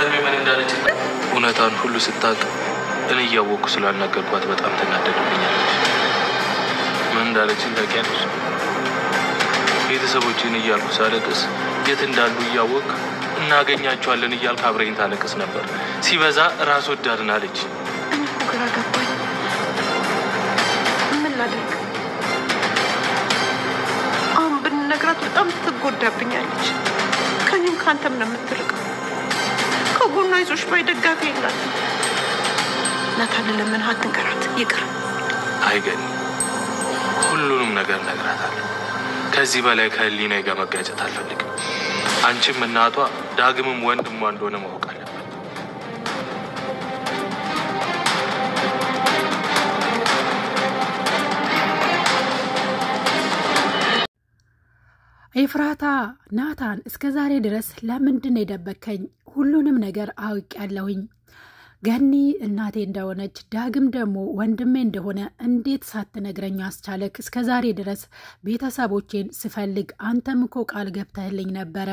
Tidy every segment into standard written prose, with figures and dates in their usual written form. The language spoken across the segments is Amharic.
ዳግም ምን እንዳለች እውነታን ሁሉ ስታውቅ እኔ እያወቅኩ ስላልነገርኳት በጣም ተናደደብኛለች። ምን እንዳለች ታውቂያለሽ? ቤተሰቦቼን እያልኩ ሳለቅስ የት እንዳሉ እያወቅ እናገኛቸዋለን እያልክ አብረኝ ታለቅስ ነበር። ሲበዛ ራስ ወዳድን አለች። እኔ እኮ ግራ ገባኝ። ምን ላድርግ? አሁን ብንነግራት በጣም ትጎዳብኛለች። ከኔም ካንተም ነው የምትርቀው። ከጎኗ ይዞሽ ባይ ደጋፊ የላትም። ናታን ለምን አትንገራት? ይቅር። አይገኝ ሁሉንም ነገር ነግራታለሁ። ከዚህ በላይ ከህሊናዬ ጋር መጋጨት አልፈልግም። አንቺም እናቷ ዳግምም ወንድሟ እንደሆነ ማወቅ አለበት። ኤፍራታ ናታን እስከዛሬ ድረስ ለምንድን ነው የደበከኝ? ሁሉንም ነገር አውቄያለሁኝ። ገኒ እናቴ እንደሆነች ዳግም ደግሞ ወንድሜ እንደሆነ እንዴት ሳትነግረኝ አስቻለክ? እስከዛሬ ድረስ ቤተሰቦቼን ስፈልግ አንተም እኮ ቃል ገብተህልኝ ነበረ።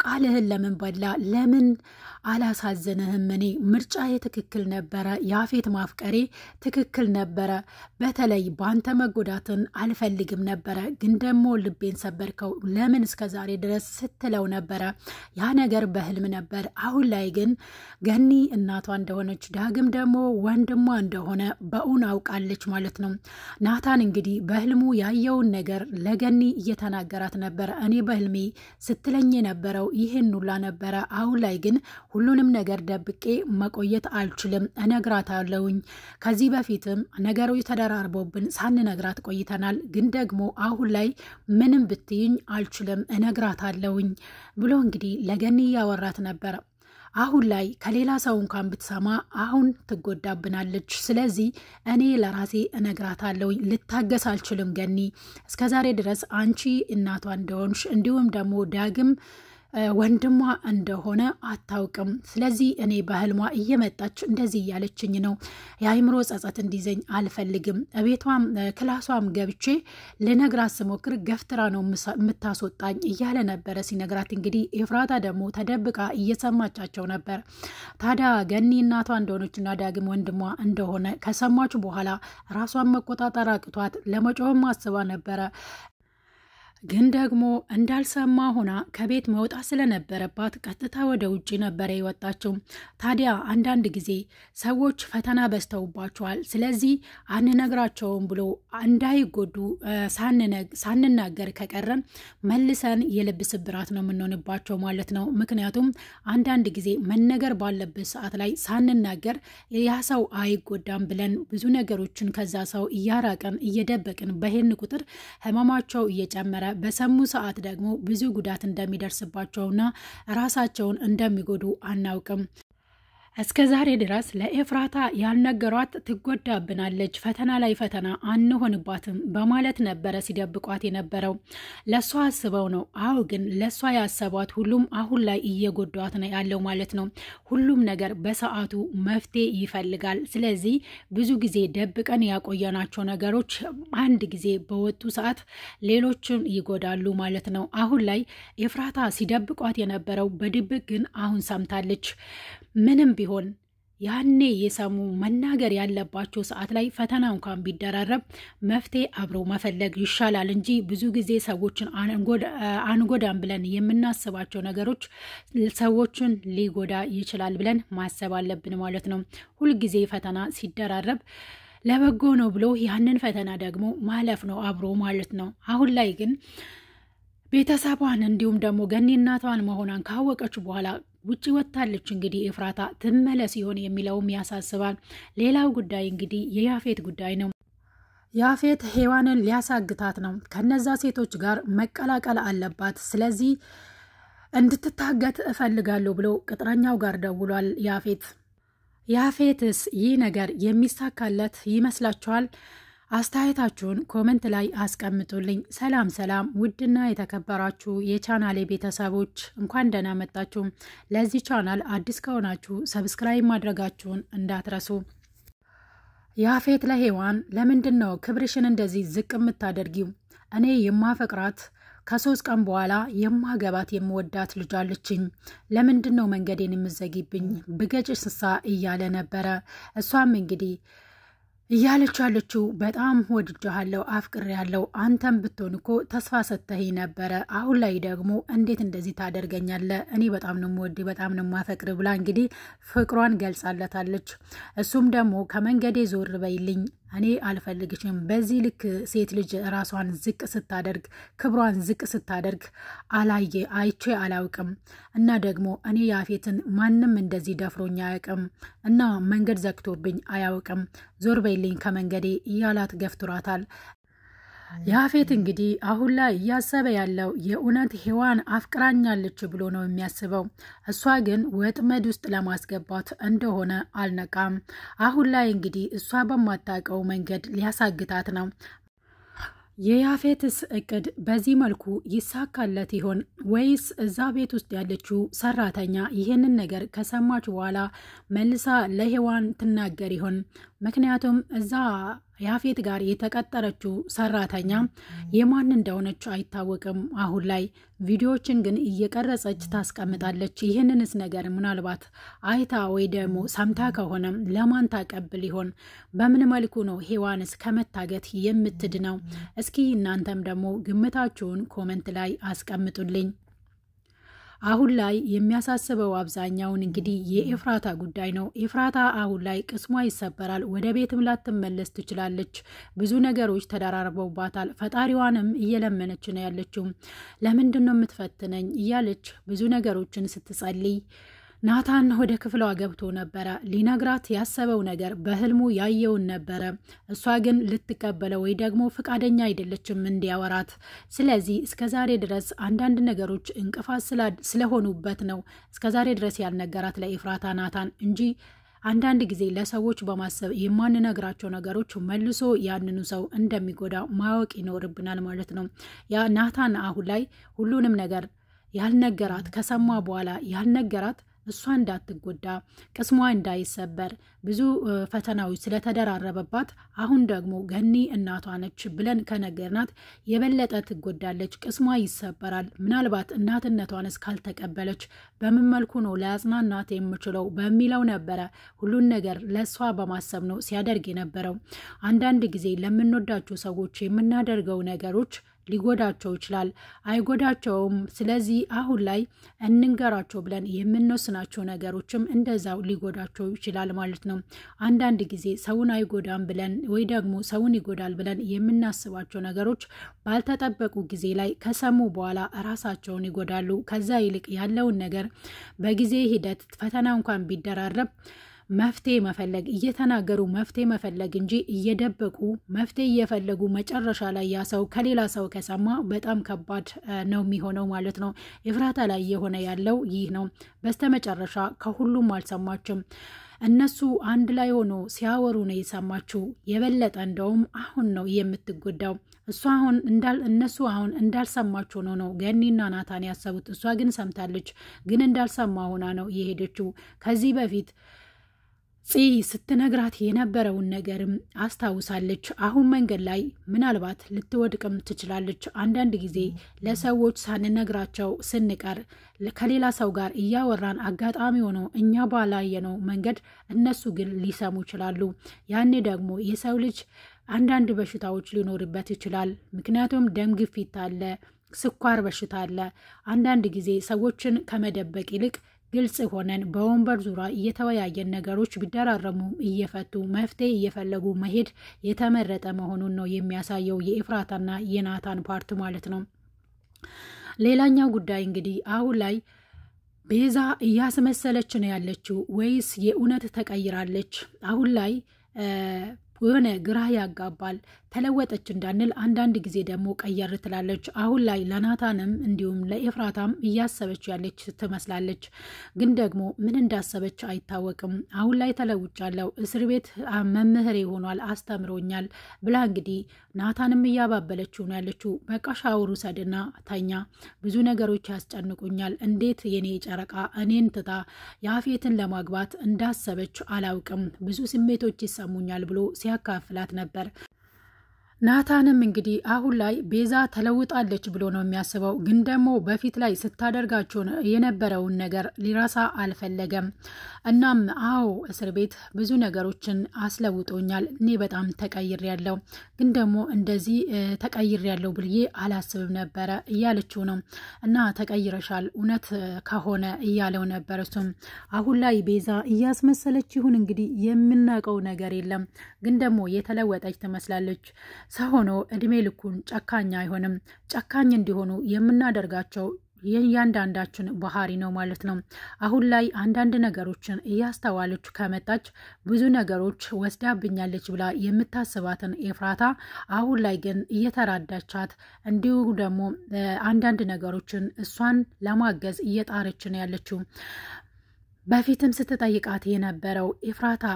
ቃልህን ለምን በላ? ለምን አላሳዝንህም? እኔ ምርጫዬ ትክክል ነበረ። ያፌት ማፍቀሬ ትክክል ነበረ። በተለይ በአንተ መጎዳትን አልፈልግም ነበረ፣ ግን ደግሞ ልቤን ሰበርከው። ለምን እስከዛሬ ድረስ ስትለው ነበረ። ያ ነገር በህልም ነበር። አሁን ላይ ግን ገኒ እናቷ እንደሆነ ዳግም ደግሞ ወንድሟ እንደሆነ በእውን አውቃለች ማለት ነው። ናታን እንግዲህ በህልሙ ያየውን ነገር ለገኒ እየተናገራት ነበር። እኔ በህልሜ ስትለኝ የነበረው ይህን ሁላ ነበረ። አሁን ላይ ግን ሁሉንም ነገር ደብቄ መቆየት አልችልም፣ እነግራታለሁኝ። ከዚህ በፊትም ነገሮች ተደራርበውብን ሳንነግራት ቆይተናል፣ ግን ደግሞ አሁን ላይ ምንም ብትይኝ አልችልም፣ እነግራታለሁኝ ብሎ እንግዲህ ለገኒ ያወራት ነበር። አሁን ላይ ከሌላ ሰው እንኳን ብትሰማ አሁን ትጎዳብናለች። ስለዚህ እኔ ለራሴ እነግራታለሁ። ልታገስ አልችልም ገኒ። እስከዛሬ ድረስ አንቺ እናቷ እንደሆንሽ እንዲሁም ደግሞ ዳግም ወንድሟ እንደሆነ አታውቅም። ስለዚህ እኔ በህልሟ እየመጣች እንደዚህ እያለችኝ ነው። የአይምሮ ጸጸት እንዲዘኝ አልፈልግም። ቤቷም ክላሷም ገብቼ ልነግራት ስሞክር ገፍትራ ነው የምታስወጣኝ እያለ ነበረ ሲነግራት። እንግዲህ ኤፍራታ ደግሞ ተደብቃ እየሰማቻቸው ነበር። ታዲያ ገኒ እናቷ እንደሆነችና ዳግም ወንድሟ እንደሆነ ከሰማች በኋላ ራሷን መቆጣጠር አቅቷት ለመጮህም አስባ ነበረ። ግን ደግሞ እንዳልሰማ ሆና ከቤት መውጣት ስለነበረባት ቀጥታ ወደ ውጪ ነበረ የወጣችው። ታዲያ አንዳንድ ጊዜ ሰዎች ፈተና በስተውባቸዋል። ስለዚህ አንነግራቸውም ብሎ እንዳይጎዱ ሳንናገር ከቀረን መልሰን የልብ ስብራት ነው የምንሆንባቸው ማለት ነው። ምክንያቱም አንዳንድ ጊዜ መነገር ባለበት ሰዓት ላይ ሳንናገር ያ ሰው አይጎዳም ብለን ብዙ ነገሮችን ከዛ ሰው እያራቀን እየደበቅን በሄን ቁጥር ህመማቸው እየጨመረ በሰሙ ሰዓት ደግሞ ብዙ ጉዳት እንደሚደርስባቸውና ራሳቸውን እንደሚጎዱ አናውቅም። እስከዛሬ ድረስ ለኤፍራታ ያልነገሯት ትጎዳብናለች፣ ፈተና ላይ ፈተና አንሆንባትም በማለት ነበረ ሲደብቋት የነበረው። ለሷ አስበው ነው። አዎ ግን ለሷ ያሰቧት ሁሉም አሁን ላይ እየጎዷት ነው ያለው ማለት ነው። ሁሉም ነገር በሰዓቱ መፍትሄ ይፈልጋል። ስለዚህ ብዙ ጊዜ ደብቀን ያቆየናቸው ነገሮች አንድ ጊዜ በወጡ ሰዓት ሌሎችን ይጎዳሉ ማለት ነው። አሁን ላይ ኤፍራታ ሲደብቋት የነበረው በድብቅ ግን አሁን ሰምታለች። ምንም ቢሆን ያኔ የሰሙ መናገር ያለባቸው ሰዓት ላይ ፈተና እንኳን ቢደራረብ መፍትሄ አብሮ መፈለግ ይሻላል እንጂ ብዙ ጊዜ ሰዎችን አንጎዳም ብለን የምናስባቸው ነገሮች ሰዎችን ሊጎዳ ይችላል ብለን ማሰብ አለብን ማለት ነው። ሁልጊዜ ፈተና ሲደራረብ ለበጎ ነው ብሎ ያንን ፈተና ደግሞ ማለፍ ነው አብሮ ማለት ነው። አሁን ላይ ግን ቤተሰቧን እንዲሁም ደግሞ ገኒ እናቷን መሆኗን ካወቀች በኋላ ውጪ ወጣለች። እንግዲህ ኤፍራታ ትመለስ ይሆን የሚለውም ያሳስባል። ሌላው ጉዳይ እንግዲህ የያፌት ጉዳይ ነው። ያፌት ሔዋንን ሊያሳግታት ነው። ከነዛ ሴቶች ጋር መቀላቀል አለባት። ስለዚህ እንድትታገት እፈልጋለሁ ብሎ ቅጥረኛው ጋር ደውሏል ያፌት። ያፌትስ ይህ ነገር የሚሳካለት ይመስላችኋል? አስተያየታችሁን ኮሜንት ላይ አስቀምጡልኝ። ሰላም ሰላም! ውድና የተከበራችሁ የቻናሌ ቤተሰቦች እንኳን ደህና መጣችሁ። ለዚህ ቻናል አዲስ ከሆናችሁ ሰብስክራይብ ማድረጋችሁን እንዳትረሱ። ያፌት ለሔዋን ለምንድን ነው ክብርሽን እንደዚህ ዝቅ የምታደርጊው? እኔ የማፈቅራት ከ3 ቀን በኋላ የማገባት የምወዳት ልጅ አለችኝ። ለምንድነው መንገዴን የምዘጊብኝ? ብገጭስሳ እያለ ነበረ። እሷም እንግዲህ እያለች ያለችው በጣም ወድጃለሁ፣ አፍቅሬያለሁ። አንተም ብትሆን እኮ ተስፋ ሰጥተህ ነበረ። አሁን ላይ ደግሞ እንዴት እንደዚህ ታደርገኛለህ? እኔ በጣም ነው የምወድ፣ በጣም ነው የማፈቅር ብላ እንግዲህ ፍቅሯን ገልጻለታለች። እሱም ደግሞ ከመንገዴ ዞር በይልኝ፣ እኔ አልፈልግሽም። በዚህ ልክ ሴት ልጅ ራሷን ዝቅ ስታደርግ፣ ክብሯን ዝቅ ስታደርግ አይቼ አላውቅም። እና ደግሞ እኔ ያፌትን ማንም እንደዚህ ደፍሮኝ አያውቅም እና መንገድ ዘግቶብኝ አያውቅም። ዞር በይልኝ ከመንገዴ እያላት ገፍትሯታል። ያፌት እንግዲህ አሁን ላይ እያሰበ ያለው የእውነት ሔዋን አፍቅራኛለች ብሎ ነው የሚያስበው። እሷ ግን ወጥመድ ውስጥ ለማስገባት እንደሆነ አልነቃም። አሁን ላይ እንግዲህ እሷ በማታውቀው መንገድ ሊያሳግታት ነው። የያፌትስ እቅድ በዚህ መልኩ ይሳካለት ይሆን ወይስ እዛ ቤት ውስጥ ያለችው ሰራተኛ ይህንን ነገር ከሰማች በኋላ መልሳ ለሔዋን ትናገር ይሆን? ምክንያቱም እዛ ያፌት ጋር የተቀጠረችው ሰራተኛ የማን እንደሆነች አይታወቅም። አሁን ላይ ቪዲዮዎችን ግን እየቀረጸች ታስቀምጣለች። ይህንንስ ነገር ምናልባት አይታ ወይ ደግሞ ሰምታ ከሆነ ለማን ታቀብል ይሆን? በምን መልኩ ነው ሔዋንስ ከመታገት የምትድነው? እስኪ እናንተም ደግሞ ግምታችሁን ኮመንት ላይ አስቀምጡልኝ። አሁን ላይ የሚያሳስበው አብዛኛውን እንግዲህ የኤፍራታ ጉዳይ ነው። ኤፍራታ አሁን ላይ ቅስሟ ይሰበራል። ወደ ቤትም ላትመለስ ትችላለች። ብዙ ነገሮች ተደራርበውባታል። ፈጣሪዋንም እየለመነች ነው ያለችው። ለምንድን ነው የምትፈትነኝ እያለች ብዙ ነገሮችን ስትጸልይ ናታን ወደ ክፍሏ ገብቶ ነበረ። ሊነግራት ያሰበው ነገር በህልሙ ያየውን ነበረ። እሷ ግን ልትቀበለው ወይ ደግሞ ፍቃደኛ አይደለችም እንዲያወራት። ስለዚህ እስከዛሬ ድረስ አንዳንድ ነገሮች እንቅፋት ስለሆኑበት ነው እስከዛሬ ድረስ ያልነገራት ለኤፍራታ ናታን እንጂ አንዳንድ ጊዜ ለሰዎች በማሰብ የማንነግራቸው ነገሮች መልሶ ያንኑ ሰው እንደሚጎዳ ማወቅ ይኖርብናል ማለት ነው። ያ ናታን አሁን ላይ ሁሉንም ነገር ያልነገራት ከሰማ በኋላ ያልነገራት እሷ እንዳትጎዳ ቅስሟ እንዳይሰበር ብዙ ፈተናዎች ስለተደራረበባት አሁን ደግሞ ገኒ እናቷ ነች ብለን ከነገርናት የበለጠ ትጎዳለች፣ ቅስሟ ይሰበራል። ምናልባት እናትነቷን እስካልተቀበለች በምን መልኩ ነው ለአጽናናት የምችለው በሚለው ነበረ ሁሉን ነገር ለሷ በማሰብ ነው ሲያደርግ የነበረው። አንዳንድ ጊዜ ለምንወዳቸው ሰዎች የምናደርገው ነገሮች ሊጎዳቸው ይችላል፣ አይጎዳቸውም። ስለዚህ አሁን ላይ እንንገራቸው ብለን የምንወስናቸው ነገሮችም እንደዛው ሊጎዳቸው ይችላል ማለት ነው። አንዳንድ ጊዜ ሰውን አይጎዳም ብለን ወይ ደግሞ ሰውን ይጎዳል ብለን የምናስባቸው ነገሮች ባልተጠበቁ ጊዜ ላይ ከሰሙ በኋላ ራሳቸውን ይጎዳሉ። ከዛ ይልቅ ያለውን ነገር በጊዜ ሂደት ፈተና እንኳን ቢደራረብ መፍትሄ መፈለግ እየተናገሩ መፍትሄ መፈለግ እንጂ እየደበቁ መፍትሄ እየፈለጉ መጨረሻ ላይ ያ ሰው ከሌላ ሰው ከሰማ በጣም ከባድ ነው የሚሆነው ማለት ነው። ኤፍራታ ላይ የሆነ ያለው ይህ ነው። በስተመጨረሻ ከሁሉም አልሰማችም። እነሱ አንድ ላይ ሆኖ ሲያወሩ ነው የሰማችው። የበለጠ እንደውም አሁን ነው የምትጎዳው። እነሱ አሁን እንዳልሰማችሁ ነው ገኒና ናታን ያሰቡት። እሷ ግን ሰምታለች። ግን እንዳልሰማ ሆና ነው የሄደችው። ከዚህ በፊት ስትነግራት የነበረውን ነገርም አስታውሳለች። አሁን መንገድ ላይ ምናልባት ልትወድቅም ትችላለች። አንዳንድ ጊዜ ለሰዎች ሳንነግራቸው ስንቀር ከሌላ ሰው ጋር እያወራን አጋጣሚ ሆኖ እኛ ባላየነው መንገድ እነሱ ግን ሊሰሙ ይችላሉ። ያኔ ደግሞ የሰው ልጅ አንዳንድ በሽታዎች ሊኖርበት ይችላል። ምክንያቱም ደም ግፊት አለ፣ ስኳር በሽታ አለ። አንዳንድ ጊዜ ሰዎችን ከመደበቅ ይልቅ ግልጽ ሆነን በወንበር ዙሪያ እየተወያየን ነገሮች ቢደራረሙ እየፈቱ መፍትሄ እየፈለጉ መሄድ የተመረጠ መሆኑን ነው የሚያሳየው የኤፍራታና የናታን ፓርት ማለት ነው። ሌላኛው ጉዳይ እንግዲህ አሁን ላይ ቤዛ እያስመሰለች ነው ያለችው ወይስ የእውነት ተቀይራለች? አሁን ላይ የሆነ ግራ ያጋባል። ተለወጠች እንዳንል አንዳንድ ጊዜ ደግሞ ቀየር ትላለች። አሁን ላይ ለናታንም እንዲሁም ለኤፍራታም እያሰበች ያለች ትመስላለች። ግን ደግሞ ምን እንዳሰበች አይታወቅም። አሁን ላይ ተለውጫለሁ፣ እስር ቤት መምህሬ ሆኗል፣ አስተምሮኛል ብላ እንግዲህ ናታንም እያባበለችው ነው ያለችው። በቃ ሻወር ውሰድና ተኛ፣ ብዙ ነገሮች ያስጨንቁኛል፣ እንዴት የኔ ጨረቃ እኔን ትታ ያፌትን ለማግባት እንዳሰበች አላውቅም፣ ብዙ ስሜቶች ይሰሙኛል ብሎ ሲያካፍላት ነበር። ናታንም እንግዲህ አሁን ላይ ቤዛ ተለውጣለች ብሎ ነው የሚያስበው። ግን ደግሞ በፊት ላይ ስታደርጋቸው የነበረውን ነገር ሊረሳ አልፈለገም። እናም አዎ እስር ቤት ብዙ ነገሮችን አስለውጦኛል፣ እኔ በጣም ተቀይሬያለሁ፣ ግን ደግሞ እንደዚህ ተቀይሬያለሁ ብዬ አላስብም ነበረ እያለችው ነው። እና ተቀይረሻል እውነት ከሆነ እያለው ነበር እሱም። አሁን ላይ ቤዛ እያስመሰለች ይሁን እንግዲህ የምናውቀው ነገር የለም፣ ግን ደግሞ የተለወጠች ትመስላለች። ሰው ሆኖ እድሜ ልኩን ጨካኝ አይሆንም። ጨካኝ እንዲሆኑ የምናደርጋቸው የእያንዳንዳችን ባህሪ ነው ማለት ነው። አሁን ላይ አንዳንድ ነገሮችን እያስተዋለች ከመጣች ብዙ ነገሮች ወስዳብኛለች ብላ የምታስባትን ኤፍራታ አሁን ላይ ግን እየተራዳቻት እንዲሁ ደግሞ አንዳንድ ነገሮችን እሷን ለማገዝ እየጣረች ነው ያለችው። በፊትም ስትጠይቃት የነበረው ኤፍራታ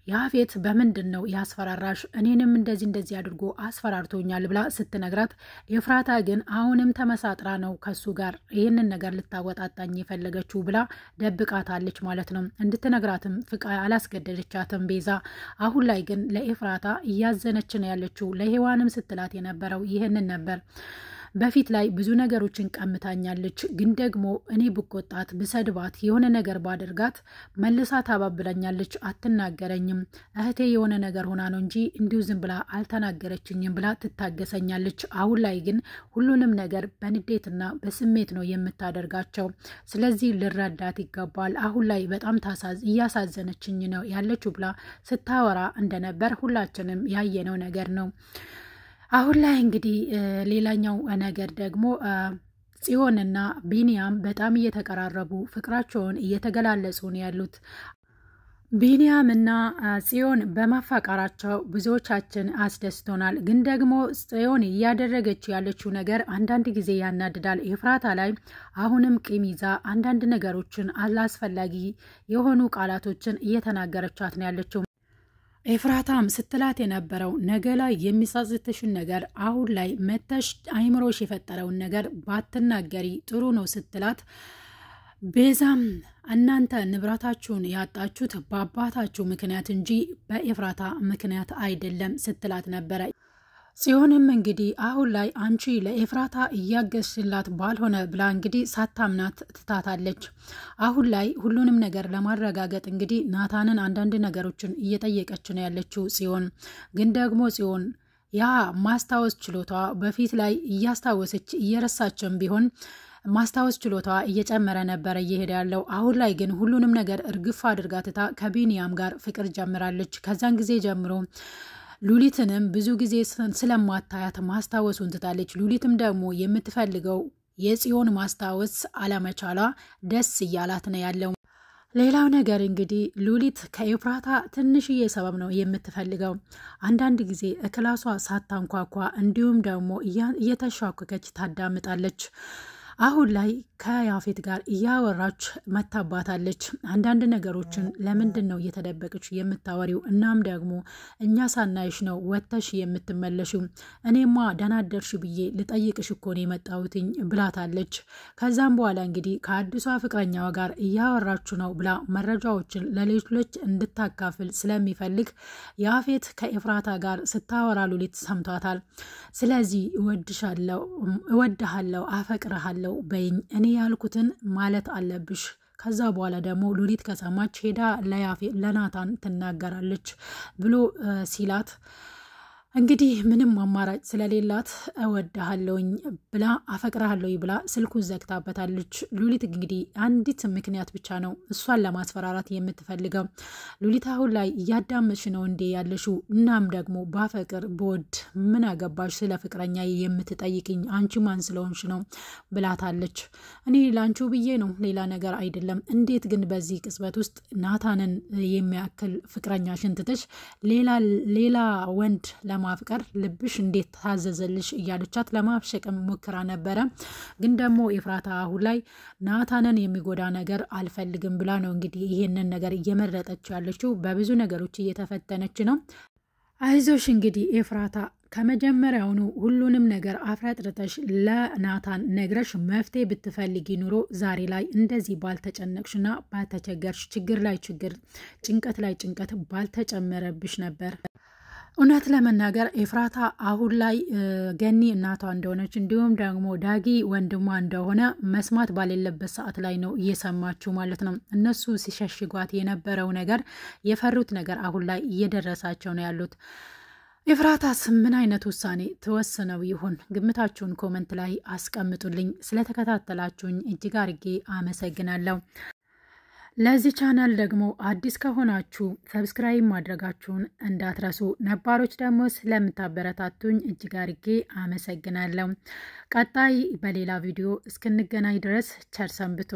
ያፌት በምንድን ነው ያስፈራራሽ? እኔንም እንደዚህ አድርጎ አስፈራርቶኛል ብላ ስትነግራት ኤፍራታ ግን አሁንም ተመሳጥራ ነው ከሱ ጋር ይህንን ነገር ልታወጣጣኝ የፈለገችው ብላ ደብቃታለች ማለት ነው። እንድትነግራትም አላስገደደቻትም ቤዛ። አሁን ላይ ግን ለኤፍራታ እያዘነች ነው ያለችው። ለሔዋንም ስትላት የነበረው ይህንን ነበር። በፊት ላይ ብዙ ነገሮችን ቀምታኛለች፣ ግን ደግሞ እኔ ብቆጣት ብሰድባት የሆነ ነገር ባደርጋት መልሳ ታባብለኛለች፣ አትናገረኝም። እህቴ የሆነ ነገር ሆና ነው እንጂ እንዲሁ ዝም ብላ አልተናገረችኝም ብላ ትታገሰኛለች። አሁን ላይ ግን ሁሉንም ነገር በንዴትና በስሜት ነው የምታደርጋቸው። ስለዚህ ልረዳት ይገባል። አሁን ላይ በጣም እያሳዘነችኝ ነው ያለችው ብላ ስታወራ እንደነበር ሁላችንም ያየነው ነገር ነው። አሁን ላይ እንግዲህ ሌላኛው ነገር ደግሞ ጽዮንና ቢኒያም በጣም እየተቀራረቡ ፍቅራቸውን እየተገላለጹ ነው ያሉት። ቢኒያም እና ጽዮን በማፋቀራቸው ብዙዎቻችን አስደስቶናል። ግን ደግሞ ጽዮን እያደረገች ያለችው ነገር አንዳንድ ጊዜ ያናድዳል። ኤፍራታ ላይ አሁንም ቂም ይዛ አንዳንድ ነገሮችን አላስፈላጊ የሆኑ ቃላቶችን እየተናገረቻት ነው ያለችው። ኤፍራታም ስትላት የነበረው ነገ ላይ የሚሳዝትሽን ነገር አሁን ላይ መተሽ አይምሮሽ የፈጠረውን ነገር ባትናገሪ ጥሩ ነው ስትላት፣ ቤዛም እናንተ ንብረታችሁን ያጣችሁት በአባታችሁ ምክንያት እንጂ በኤፍራታ ምክንያት አይደለም ስትላት ነበረ። ጽዮንም እንግዲህ አሁን ላይ አንቺ ለኤፍራታ እያገዝሽላት ባልሆነ ብላ እንግዲህ ሳታምናት ትታታለች። አሁን ላይ ሁሉንም ነገር ለማረጋገጥ እንግዲህ ናታንን አንዳንድ ነገሮችን እየጠየቀች ነው ያለችው ጽዮን። ግን ደግሞ ጽዮን ያ ማስታወስ ችሎታ በፊት ላይ እያስታወሰች እየረሳችም ቢሆን ማስታወስ ችሎታ እየጨመረ ነበረ እየሄደ ያለው። አሁን ላይ ግን ሁሉንም ነገር እርግፍ አድርጋ ትታ ከቢኒያም ጋር ፍቅር ጀምራለች። ከዛን ጊዜ ጀምሮ ሉሊትንም ብዙ ጊዜ ስለማታያት ማስታወሱን ትታለች። ሉሊትም ደግሞ የምትፈልገው የጽዮን ማስታወስ አለመቻሏ ደስ እያላት ነው ያለው። ሌላው ነገር እንግዲህ ሉሊት ከኤፍራታ ትንሽዬ ሰበብ ነው የምትፈልገው። አንዳንድ ጊዜ እክላሷ ሳታንኳኳ እንዲሁም ደግሞ እየተሻከከች ታዳምጣለች። አሁን ላይ ከያፌት ጋር እያወራች መታባታለች። አንዳንድ ነገሮችን ለምንድን ነው እየተደበቀች የምታወሪው? እናም ደግሞ እኛ ሳናይሽ ነው ወጥተሽ የምትመለሽው? እኔማ ደናደርሽ ብዬ ልጠይቅሽ እኮ ነው የመጣሁትኝ ብላታለች። ከዛም በኋላ እንግዲህ ከአዲሷ ፍቅረኛዋ ጋር እያወራች ነው ብላ መረጃዎችን ለሌሎች እንድታካፍል ስለሚፈልግ ያፌት ከኤፍራታ ጋር ስታወራ ሉሊት ሰምቷታል። ስለዚህ እወድሃለሁ፣ አፈቅርሃለሁ በይኝ፣ እኔ ያልኩትን ማለት አለብሽ። ከዛ በኋላ ደግሞ ሉሊት ከሰማች ሄዳ ለናታን ትናገራለች ብሎ ሲላት እንግዲህ ምንም አማራጭ ስለሌላት እወድሃለሁኝ ብላ አፈቅርሃለሁ ብላ ስልኩን ዘግታበታለች። ሉሊት እንግዲህ አንዲት ምክንያት ብቻ ነው እሷን ለማስፈራራት የምትፈልገው። ሉሊት አሁን ላይ እያዳመጥሽ ነው እንዴ ያለሽው? እናም ደግሞ ባፈቅር በወድ ምን አገባሽ ስለ ፍቅረኛ የምትጠይቅኝ? አንቺ ማን ስለሆንሽ ነው ብላታለች። እኔ ላንቺው ብዬ ነው ሌላ ነገር አይደለም። እንዴት ግን በዚህ ቅጽበት ውስጥ ናታንን የሚያክል ፍቅረኛሽን ትተሽ ሌላ ወንድ ለማፍቀር ልብሽ እንዴት ታዘዘልሽ? እያለቻት ለማብሸቅም ሞክራ ነበረ። ግን ደግሞ ኤፍራታ አሁን ላይ ናታንን የሚጎዳ ነገር አልፈልግም ብላ ነው እንግዲህ ይሄንን ነገር እየመረጠች ያለችው። በብዙ ነገሮች እየተፈተነች ነው። አይዞሽ እንግዲህ ኤፍራታ ከመጀመሪያውኑ ሁሉንም ነገር አፍረጥርተሽ ለናታን ነግረሽ መፍትሄ ብትፈልጊ ኑሮ ዛሬ ላይ እንደዚህ ባልተጨነቅሽና ባልተቸገርሽ፣ ችግር ላይ ጭንቀት ላይ ጭንቀት ባልተጨመረብሽ ነበር። እውነት ለመናገር ኤፍራታ አሁን ላይ ገኒ እናቷ እንደሆነች እንዲሁም ደግሞ ዳጊ ወንድሟ እንደሆነ መስማት ባሌለበት ሰዓት ላይ ነው እየሰማችሁ ማለት ነው። እነሱ ሲሸሽጓት የነበረው ነገር የፈሩት ነገር አሁን ላይ እየደረሳቸው ነው ያሉት። ኤፍራታስ ምን አይነት ውሳኔ ተወስነው ይሆን? ግምታችሁን ኮመንት ላይ አስቀምጡልኝ። ስለተከታተላችሁኝ እጅግ አርጌ አመሰግናለሁ። ለዚህ ቻናል ደግሞ አዲስ ከሆናችሁ ሰብስክራይብ ማድረጋችሁን እንዳትረሱ፣ ነባሮች ደግሞ ስለምታበረታቱኝ እጅግ አርጌ አመሰግናለሁ። ቀጣይ በሌላ ቪዲዮ እስክንገናኝ ድረስ ቸር ሰንብቱ።